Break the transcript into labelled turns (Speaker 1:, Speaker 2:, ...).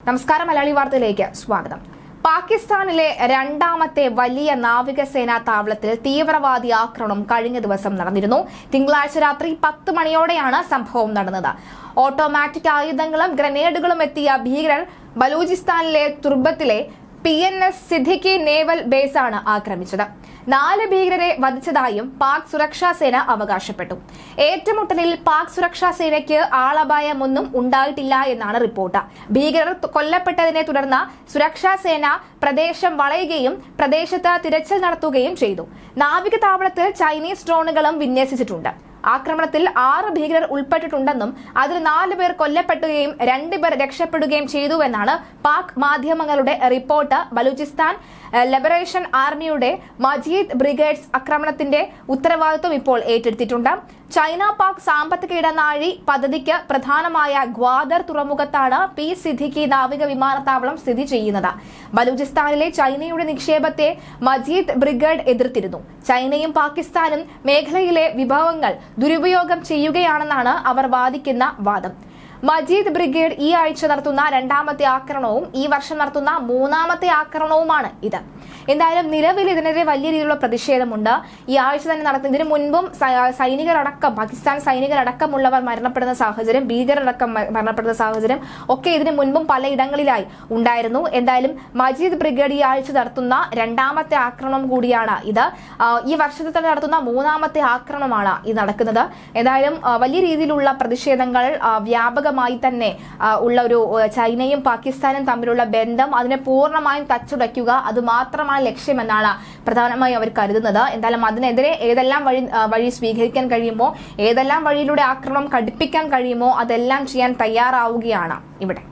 Speaker 1: നമസ്കാരം, മലയാളി വാർത്തയിലേക്ക് സ്വാഗതം. പാകിസ്ഥാനിലെ രണ്ടാമത്തെ വലിയ നാവികസേനാ താവളത്തിൽ തീവ്രവാദി ആക്രമണം കഴിഞ്ഞ ദിവസം നടന്നിരുന്നു. തിങ്കളാഴ്ച രാത്രി 10 മണിയോടെയാണ് സംഭവം നടന്നത്. ഓട്ടോമാറ്റിക് ആയുധങ്ങളും ഗ്രനേഡുകളും എത്തിയ ഭീകരർ ബലൂചിസ്ഥാനിലെ തുർബത്തിലെ PNS സിദ്ദിഖി നേവൽ ബേസാണ് ആക്രമിച്ചത്. 4 ഭീകരരെ വധിച്ചതായും പാക് സുരക്ഷാ സേന അവകാശപ്പെട്ടു. ഏറ്റുമുട്ടലിൽ പാക് സുരക്ഷാ സേനയ്ക്ക് ആളപായമൊന്നും ഉണ്ടായിട്ടില്ല എന്നാണ് റിപ്പോർട്ട്. ഭീകരർ കൊല്ലപ്പെട്ടതിനെ തുടർന്ന് സുരക്ഷാ സേന പ്രദേശം വളയുകയും പ്രദേശത്ത് തിരച്ചിൽ നടത്തുകയും ചെയ്തു. നാവിക താവളത്തിൽ ചൈനീസ് ഡ്രോണുകളും വിന്യസിച്ചിട്ടുണ്ട്. ആക്രമണത്തിൽ 6 ഭീകരർ ഉൾപ്പെട്ടിട്ടുണ്ടെന്നും അതിൽ 4 പേർ കൊല്ലപ്പെടുകയും 2 പേർ രക്ഷപ്പെടുകയും ചെയ്തുവെന്നാണ് പാക് മാധ്യമങ്ങളുടെ റിപ്പോർട്ട്. ബലൂചിസ്ഥാൻ ലിബറേഷൻ ആർമിയുടെ മജീദ് ബ്രിഗേഡ്സ് ആക്രമണത്തിന്റെ ഉത്തരവാദിത്വം ഇപ്പോൾ ഏറ്റെടുത്തിട്ടുണ്ട്. ചൈന പാക് സാമ്പത്തിക ഇടനാഴി പദ്ധതിക്ക് പ്രധാനമായ ഗ്വാദർ തുറമുഖത്താണ് സിദ്ദിഖി നാവിക വിമാനത്താവളം സ്ഥിതി ചെയ്യുന്നത്. ബലൂചിസ്ഥാനിലെ ചൈനയുടെ നിക്ഷേപത്തെ മജീദ് ബ്രിഗേഡ് എതിർത്തിരുന്നു. ചൈനയും പാകിസ്ഥാനും മേഖലയിലെ വിഭവങ്ങൾ ദുരുപയോഗം ചെയ്യുകയാണെന്നാണ് അവർ വാദിക്കുന്ന വാദം. മജീദ് ബ്രിഗേഡ് ഈ ആഴ്ച നടത്തുന്ന 2ാമത്തെ ആക്രമണവും ഈ വർഷം നടത്തുന്ന 3ാമത്തെ ആക്രമണവുമാണ് ഇത്. എന്തായാലും നിലവിൽ ഇതിനെതിരെ വലിയ രീതിയിലുള്ള പ്രതിഷേധമുണ്ട്. ഈ ആഴ്ച തന്നെ നടത്തുന്ന ഇതിനു മുൻപും സൈനികരടക്കം പാകിസ്ഥാൻ സൈനികരടക്കമുള്ളവർ മരണപ്പെടുന്ന സാഹചര്യം, ഭീകരരടക്കം മരണപ്പെടുന്ന സാഹചര്യം ഒക്കെ ഇതിനു മുൻപും പലയിടങ്ങളിലായി ഉണ്ടായിരുന്നു. എന്തായാലും മജീദ് ബ്രിഗേഡ് ഈ ആഴ്ച നടത്തുന്ന 2ാമത്തെ ആക്രമണം കൂടിയാണ് ഇത്. ഈ വർഷത്തിൽ തന്നെ നടത്തുന്ന 3ാമത്തെ ആക്രമണമാണ് ഇത് നടക്കുന്നത്. എന്തായാലും വലിയ രീതിയിലുള്ള പ്രതിഷേധങ്ങൾ വ്യാപകമായി തന്നെ ഉള്ള ഒരു ചൈനയും പാകിസ്ഥാനും തമ്മിലുള്ള ബന്ധം അതിനെ പൂർണ്ണമായും തച്ചുടയ്ക്കുക, അത് മാത്രമാണ് ലക്ഷ്യമെന്നാണ് പ്രധാനമായും അവർ കരുതുന്നത്. എന്തായാലും അതിനെതിരെ ഏതെല്ലാം വഴി സ്വീകരിക്കാൻ കഴിയുമോ, ഏതെല്ലാം വഴിയിലൂടെ ആക്രമണം ഘടിപ്പിക്കാൻ കഴിയുമോ അതെല്ലാം ചെയ്യാൻ തയ്യാറാവുകയാണ് ഇവിടെ.